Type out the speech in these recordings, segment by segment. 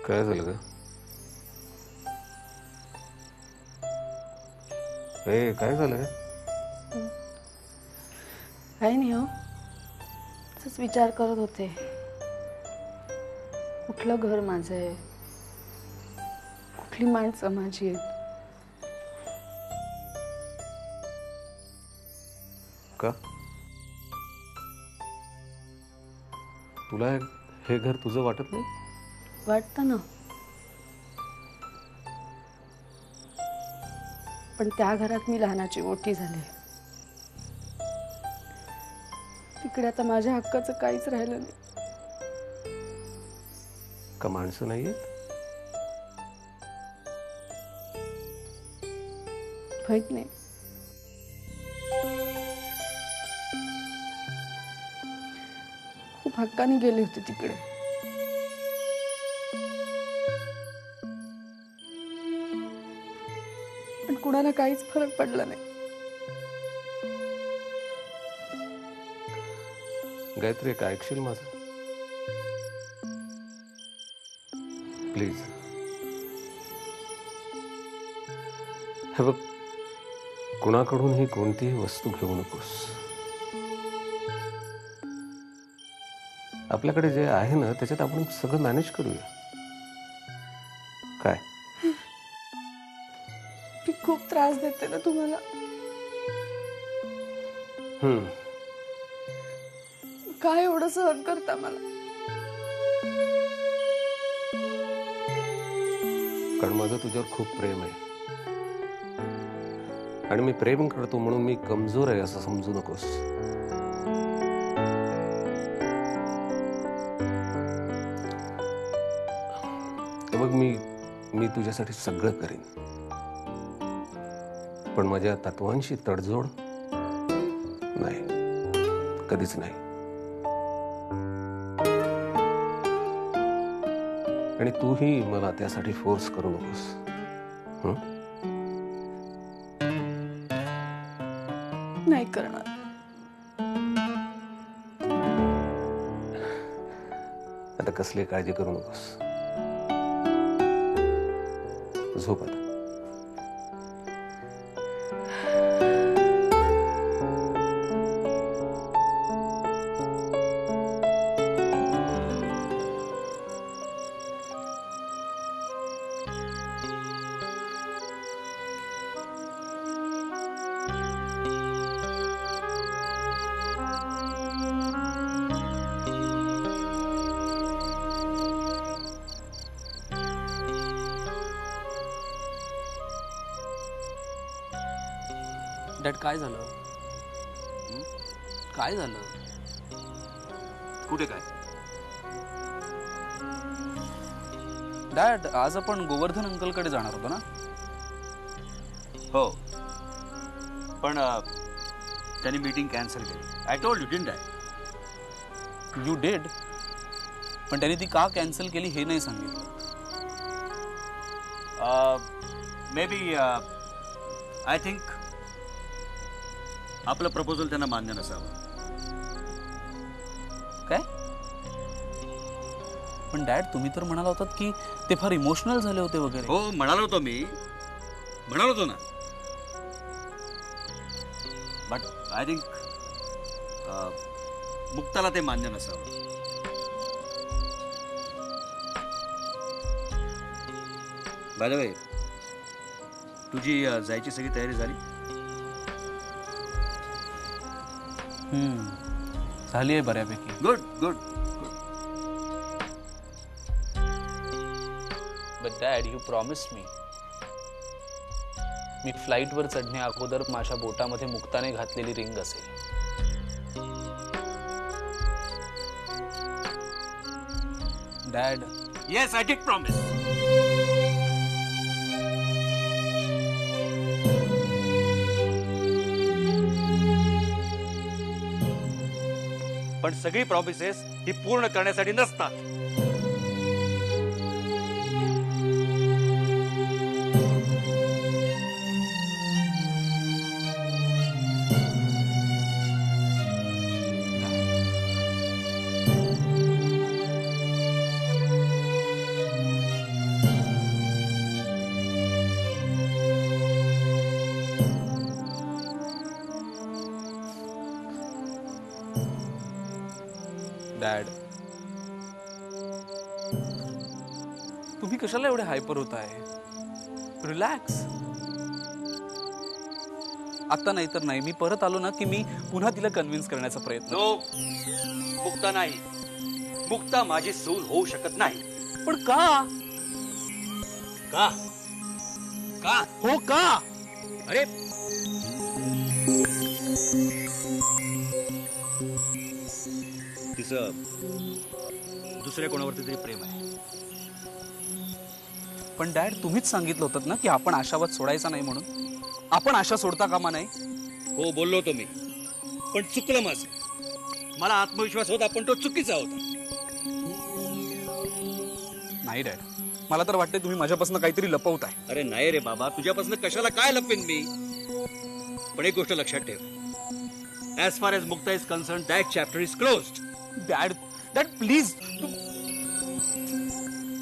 काय झालं ग? काय झालं? काही नाही हो, तसंच विचार करत होते. कुठलं घर माझं आहे, कुठली माणसं माझी आहेत. का तुला हे घर तुझं वाटत नाही? वाटतं ना, पण त्या घरात मी लहानाची मोठी झाले. तिकडे आता माझ्या हक्काचं काहीच राहिलं नाही. का माणसं नाहीयेत? माहित नाही. खूप हक्काने गेले होते तिकडे, पण कुणाला काहीच फरक पडला नाही. गायत्री, काय ऐकशील माझं? प्लीज. हे बघ, कुणाकडूनही कोणतीही वस्तू घेऊ नकोस. आपल्याकडे जे आहे ना, त्याच्यात आपण सगळं मॅनेज करूया. काय? मी खूप त्रास देते ना तुम्हाला. काय एवढं सहन करता मला? कारण माझं तुझ्यावर खूप प्रेम आहे, आणि मी प्रेम करतो म्हणून मी कमजोर आहे असं समजू नकोस. बघ, मी तुझ्यासाठी सगळं करेन, पण माझ्या तत्वांशी तडजोड नाही, कधीच नाही. आणि तूही मला त्यासाठी फोर्स करू नकोस. नाही करणार. आता कसली काळजी करू नकोस. झोप आता. डॅड, काय झालं? काय झालं? कुठे काय? डॅड, आज आपण गोवर्धन अंकलकडे जाणार होतो ना? हो, पण त्यांनी मीटिंग कॅन्सल केली. I told you, didn't I? You dead, पण त्यांनी ती का कॅन्सल केली हे नाही सांगितलं. मे बी आय थिंक आपलं प्रपोजल त्यांना मान्य नसावं. काय? पण डॅड, तुम्ही तर म्हणाला होतात की ते फार इमोशनल झाले होते वगैरे. हो, म्हणालो होतो मी, म्हणालो होतो ना. बट आय थिंक मुक्ताला ते मान्य नसावं. बाय द वे, तुझी जायची सगळी तयारी झाली? झाली आहे बऱ्यापैकी. Good good. But dad, you promised me फ्लाईटवर चढण्या अगोदर माझ्या बोटामध्ये मुक्ताने घातलेली रिंग असेल. Dad. Yes, I did promise. पण सगळी प्रॉमिसेस ही पूर्ण करण्यासाठी नसतात. डॅड, तुम्ही कशाला एवढे हायपर होताय? रिलॅक्स. आता नाही तर नाही, मी परत आलो ना की मी पुन्हा तिला कन्व्हिन्स करण्याचा प्रयत्न. नो, मुक्ता नाही. मुक्ता माझी सून होऊ शकत नाही. पण का? का? का? हो का? अरे तिचं दुसऱ्या कोणावरती तरी प्रेम आहे. पण डॅड, तुम्हीच सांगितलं होतं ना की आपण आशावाद सोडायचा नाही म्हणून. आपण आशा सोडता कामा नाही. हो, बोललो होतो मी, पण चुकलं माझं. मला आत्मविश्वास होता, पण तो चुकीचा होता. नाही डॅड, मला तर वाटतंय तुम्ही माझ्यापासून काहीतरी लपवताय. अरे नाही रे बाबा, तुझ्यापासून कशाला काय लपेन मी. पण एक गोष्ट लक्षात ठेव, as far as Mukta is concern, that chapter is closed. Dad, dad please.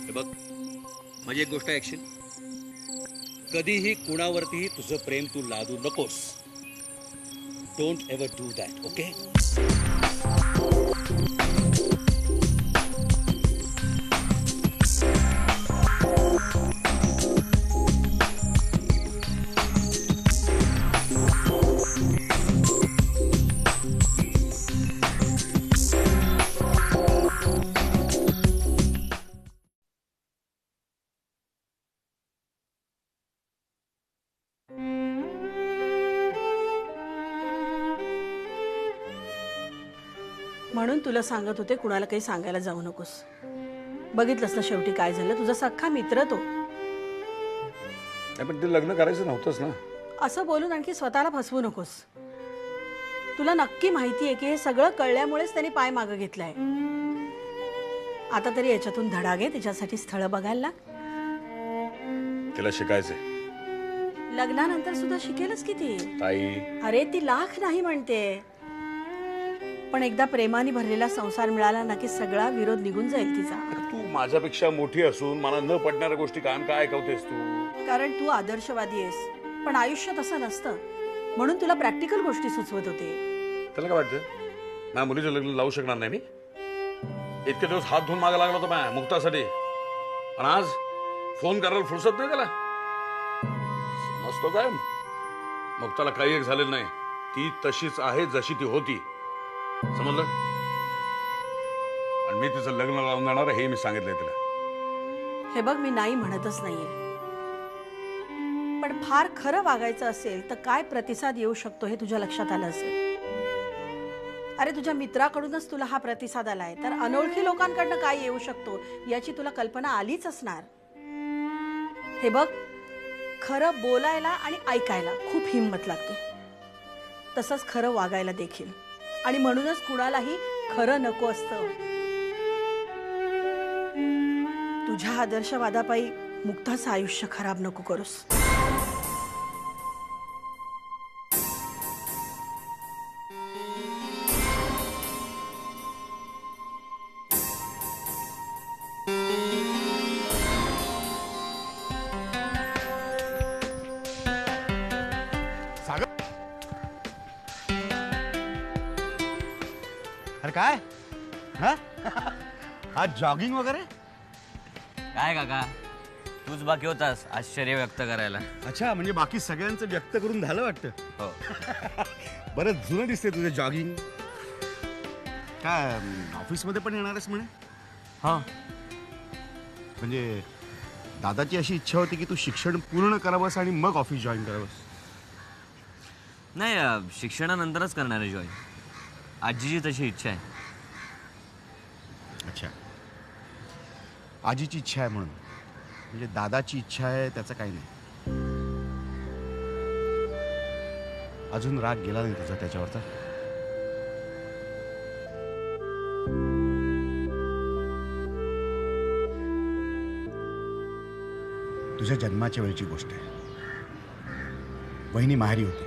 हे बघ, माझी एक गोष्ट ऐकशील? कधीही कुणावरतीही तुझं प्रेम तू लादू नकोस. Don't ever do that, okay? म्हणून तुला सांगत होते कुणाला काही सांगायला जाऊ नकोस. बघितलंस ना शेवटी काय झालं. तुझा सख्खा मित्र तो. पण ते लग्न करायचं नव्हतंच ना. असं बोलून आणखी स्वतःला फसवू नकोस. तुला नक्की माहिती आहे की हे सगळं कळल्यामुळेच त्यांनी पाय मागं घेतलाय. आता तरी याच्यातून धडा घे. तिच्यासाठी स्थळ बघायला लाग. तिला शिकायचंय. लग्नानंतर सुद्धा शिकेलच किती. ताई, अरे ती लाख नाही म्हणते, पण एकदा प्रेमाने भरलेला संसार मिळाला ना की सगळा विरोध निघून जाईल तिचा. तू माझ्यापेक्षा मोठी असून मला न पटणाऱ्या गोष्टी कायम काय ऐकवतेस तू? कारण तू आदर्शवादी आहेस, पण आयुष्य तसं नसतं. म्हणून तुला प्रॅक्टिकल गोष्टी सुचवत होते. त्याला काय वाटतं? माझ्या मुलीचं लग्न लावू शकणार नाही मी? इतके दिवस हात धुवून मागा लागला होता माझ्या मुक्तासाठी, आणि आज फोन करायला फुरसत नाही त्याला. समजतो काय? मुक्ताला काही एक झालेलं नाही. ती तशीच आहे जशी ती होती. समजलं? आणि मी तिचं लग्न लावून देणार हे मी सांगितलंय तिला. हे बघ, मी नाही म्हणतच नाहीये, पण फार खरं वागायचं असेल तर काय प्रतिसाद येऊ शकतो हे तुझ्या लक्षात आलं असेल. अरे तुझ्या मित्राकडूनच तुला हा प्रतिसाद आलाय, तर अनोळखी लोकांकडनं काय येऊ शकतो याची तुला कल्पना आलीच असणार. हे बघ, खरं बोलायला आणि ऐकायला खूप हिंमत लागते, तसंच खरं वागायला देखील. आणि म्हणूनच कुणालाही खरं नको असतं. तुझ्या आदर्शवादापायी मुक्ताचं आयुष्य खराब नको करूस. अरे काय हा? आज जॉगिंग वगैरे? काय काका, तूच बाकी होतास आश्चर्य व्यक्त करायला. अच्छा, म्हणजे बाकी सगळ्यांचं व्यक्त करून झालं वाटतं. हो. बरं जुनं दिसते तुझं जॉगिंग. काय ऑफिसमध्ये पण येणारच म्हणे? हा, म्हणजे दादाची अशी इच्छा होती की तू शिक्षण पूर्ण करावंस आणि मग ऑफिस जॉईन करावंस. नाही, शिक्षणानंतरच करणार आहे जॉईन. आजीची तशी इच्छा आहे. अच्छा, आजीची इच्छा आहे म्हणून. म्हणजे दादाची इच्छा आहे त्याचं काही नाही. अजून राग गेला नाही तुझा त्याच्यावरचा? तुझ्या जन्माच्या वेळची गोष्ट आहे. वहिनी माहेरी होती.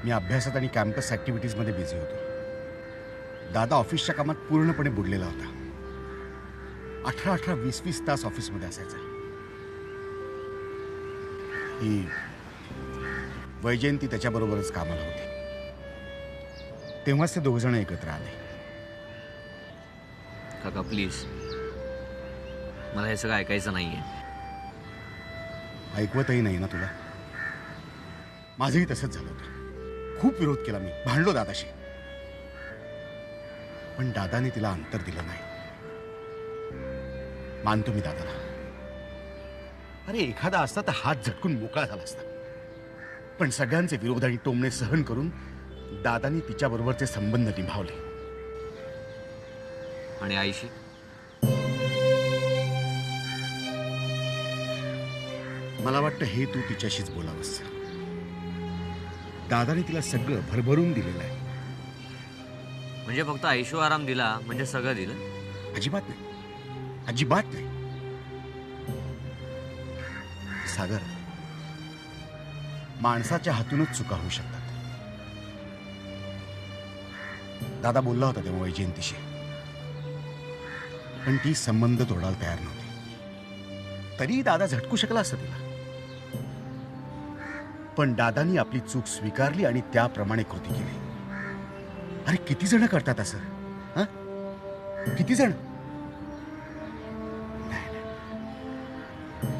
मी अभ्यासात आणि कॅम्पस ॲक्टिव्हिटीजमध्ये बिझी होतो. दादा ऑफिसच्या कामात पूर्णपणे बुडलेला होता. 18-18, 20-20 तास ऑफिसमध्ये असायचा. ही वैजयंती त्याच्याबरोबरच कामाला होती. तेव्हाच ते दोघजण एकत्र आले. काका प्लीज, मला हे सगळं ऐकायचं नाहीये. ऐकवतही नाही ना तुला? माझंही तसंच झालं होतं. खूप विरोध केला मी, भांडलो दादाशी, पण दादाने तिला अंतर दिलं नाही. मानतो मी दादाला. अरे एखादा असता तर हात झटकून मोकळा झाला असता, पण सगळ्यांचे विरोध आणि टोमणे सहन करून दादानी तिच्याबरोबरचे संबंध निभावले. आणि आईशी? मला वाटतं हे तू तिच्याशीच बोलावंस. दादाने तिला सगळं भरभरून दिलेलं आहे. म्हणजे फक्त आयुष्य आराम दिला म्हणजे सगळं दिलं? अजिबात नाही, अजिबात नाही. सागर, माणसाच्या हातूनच चुका होऊ शकतात. दादा बोलला होता तेव्हा वैजयंतीशी, पण ती संबंध तोडायला तयार नव्हती. तरी दादा झटकू शकला असता तिला, पण दादानी आपली चूक स्वीकारली आणि त्याप्रमाणे कृती केली. अरे किती जण करतात असं? हा, किती जण?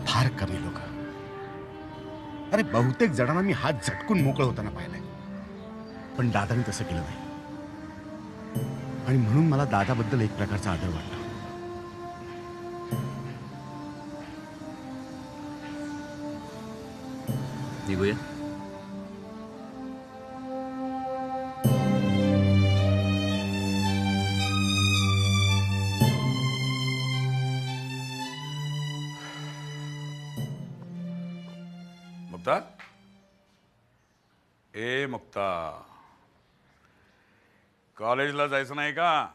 फार कमी लोक. अरे बहुतेक जणांना मी हात झटकून मोकळं होताना पाहिलंय, पण दादाने तसं केलं नाही. आणि म्हणून मला दादाबद्दल एक प्रकारचा आदर वाटतो. निघूया. मुक्ता, ए मुक्ता, कॉलेजला जायचं नाही का?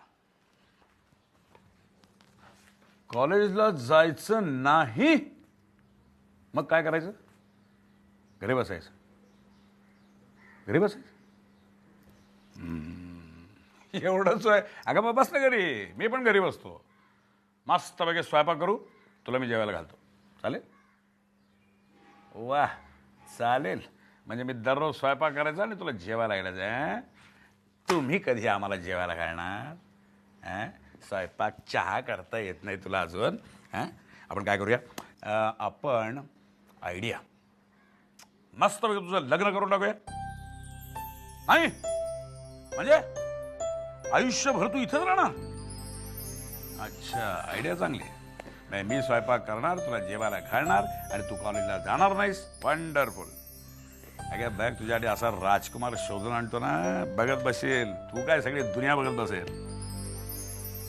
कॉलेजला जायचं नाही? मग काय करायचं? घरी बसायचं. घरी बसायचं. एवढंच आहे. अगं मग बस ना घरी. मी पण घरी बसतो. मस्तपैकी स्वयंपाक करू, तुला मी जेवायला घालतो. चालेल? वाह, चालेल. म्हणजे मी दररोज स्वयंपाक करायचा आणि तुला जेवायला घालायचं. तुम्ही कधी आम्हाला जेवायला घालणार? स्वयंपाक चहा करता येत नाही तुला अजून? आपण काय करूया, आपण आयडिया, मस्तपैकी तुझं लग्न करून टाकूया. नाही म्हणजे आयुष्यभर तू इथंच राहणार? अच्छा, आयडिया चांगली. नाही, मी स्वयंपाक करणार, तुला जेवायला घालणार आणि तू कॉलेजला जाणार नाहीस. वंडरफुल. अगं बघ, तुझ्यासाठी असा राजकुमार शोधून आणतो ना, बघत बसेल तू. काय सगळी दुनिया बघत बसेल.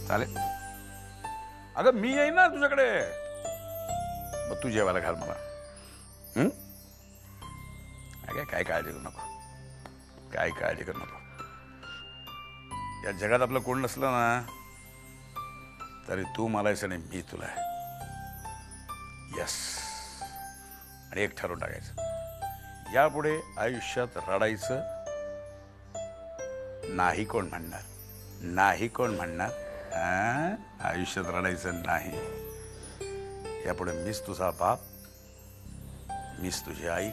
चालेल? अगं मी येईन ना तुझ्याकडे. मग तू जेवायला घाल मला. अगं काय काळजी करू नको, काय काळजी करू नको. या जगात आपलं कोण नसलं ना तरी तू मला आहेस आणि मी तुला आहे. यस. आणि एक ठरवून टाकायचं, यापुढे आयुष्यात रडायचं नाही. कोण म्हणणार? नाही कोण म्हणणार? आयुष्यात रडायचं नाही. यापुढे मीच तुझा बाप, मीच तुझी आई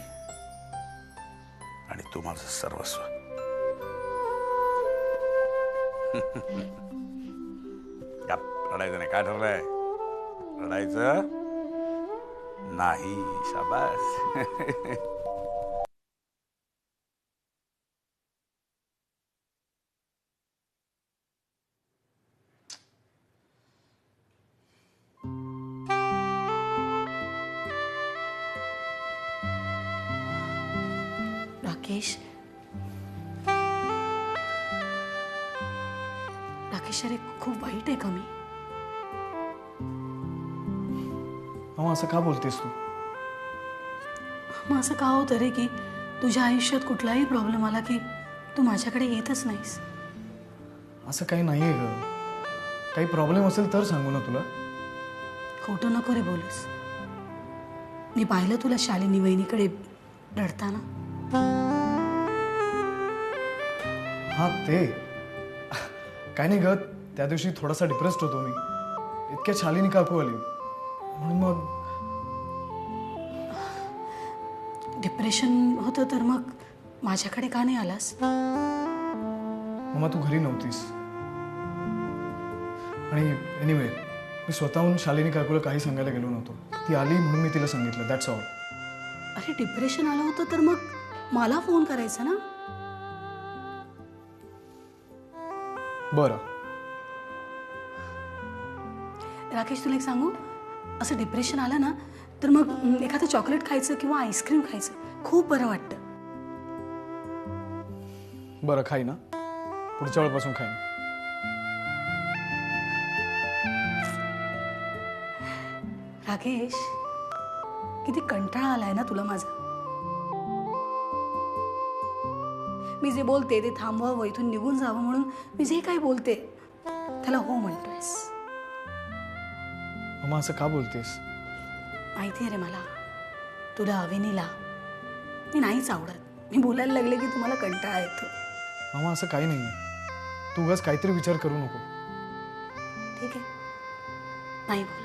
आणि तू माझं सर्वस्व. रडायचं नाही. काय ठरलंय? रडायचं नाही. शाबास. राकेश, राकेश, अरे खूप वाईट आहे का मी? मग असं का बोलतेस तू? मग असं का होतं रे की तुझ्या आयुष्यात कुठलाही प्रॉब्लेम आला की तू माझ्याकडे येतच नाहीस? असं काही नाही आहे ग. काही प्रॉब्लेम असेल तर सांगू ना तुला. खोटं नको रे बोलूस. मी पाहिलं तुला शालिनी वहिनीकडे रडताना. हां ते काय नाही ग, त्या दिवशी थोडासा डिप्रेस्ड होतो मी. इतक्या शालिनी काकू आली म्हणून मग डिप्रेशन होतं तर मग माझ्याकडे का नाही आलास? मग तू घरी नव्हतीस आणि एनिवे मी स्वतःहून शालिनी काकूला काही सांगायला गेलो नव्हतो. ती आली म्हणून मी तिला सांगितलं, दॅट्स ऑल. अरे डिप्रेशन आलं होतं तर मग मला फोन करायचा ना. बरं, राकेश तुला एक सांगू, असं डिप्रेशन आलं ना तर मग एखादं चॉकलेट खायचं किंवा आईस्क्रीम खायचं, खूप बरं वाटतं. बरं खाईन ना, पुढच्या वेळपासून खाईन. राकेश किती कंटाळा आलाय ना तुला माझा. मी जे बोलते ते थांबवावं, इथून निघून जावं म्हणून मी जे काही बोलते त्याला हो म्हणतोयस. मम्मा असं का बोलतेस? माहिती आहे रे मला, तुला अविनीला मी नाहीच आवडत. मी बोलायला लागले की तुम्हाला कंटाळा येतो. मामा असं काही नाही आहे, तू उगाच काहीतरी विचार करू नको. ठीक आहे, नाही बोलत.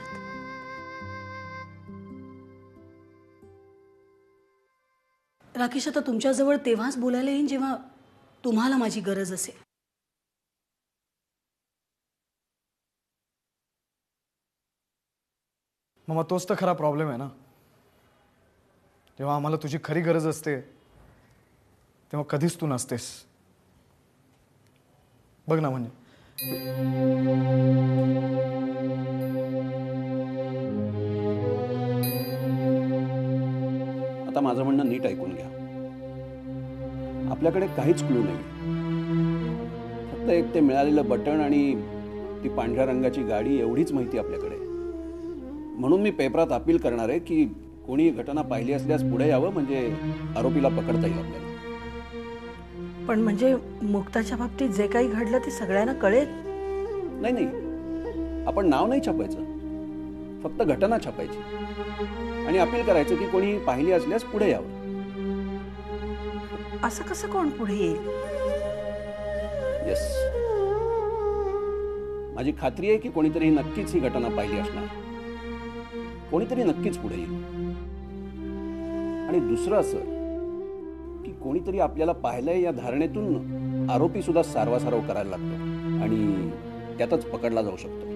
राकेश आता तुमच्याजवळ तेव्हाच बोलायला येईन जेव्हा तुम्हाला माझी गरज असेल. मामा तोच तर खरा प्रॉब्लेम आहे ना. जेव्हा आम्हाला तुझी खरी गरज असते तेव्हा कधीच तू नसतेस. बघ ना, म्हणजे आता माझं म्हणणं नीट ऐकून घ्या. आपल्याकडे काहीच क्लू नाही, फक्त एक ते मिळालेलं बटण आणि ती पांढऱ्या रंगाची गाडी एवढीच माहिती आपल्याकडे. म्हणून मी पेपरात अपील करणार आहे की कोणी घटना पाहिली असल्यास पुढे यावं, म्हणजे आरोपीला पकडता येईल आपल्याला. पण म्हणजे मुक्ताच्या बाबतीत जे काही घडलं ते सगळ्यांना कळेल. नाही नाही, आपण नाव नाही छापायचं, फक्त घटना छापायची आणि अपील करायचं की कोणी पाहिली असल्यास पुढे यावं. असं कसं कोण पुढे येईल? येस, माझी खात्री आहे की कोणीतरी नक्कीच ही घटना पाहिली असणार. कोणीतरी नक्कीच पुढे येईल. आणि दुसरं असं की कोणीतरी आपल्याला पाहिलंय या धारणेतून आरोपी सुद्धा सारवासारव करायला लागतो आणि त्यातच पकडला जाऊ शकतो.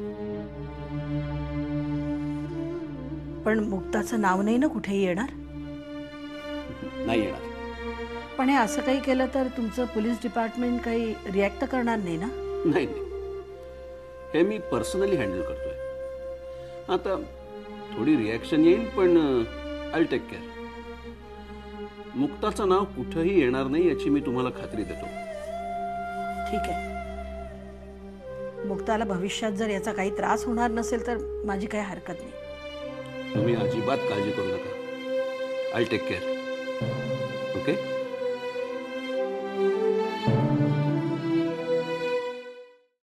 पण मुक्ताचं नाव नाही ना कुठेही येणार? नाही येणार. पण हे असं काही केलं तर तुमचं पोलीस डिपार्टमेंट काही रिॲक्ट तर करणार नाही ना? नाही नाही, हे मी पर्सनली हँडल करतोय. आता थोडी रिॲक्शन येईल पण आय टेक केअर. मुक्ताचं नाव कुठंही येणार नाही याची मी तुम्हाला खात्री देतो. ठीक आहे. मुक्ताला भविष्यात जर याचा काही त्रास होणार नसेल तर माझी काही हरकत नाही. तुम्ही अजिबात काळजी करू नका. I take care. ओके.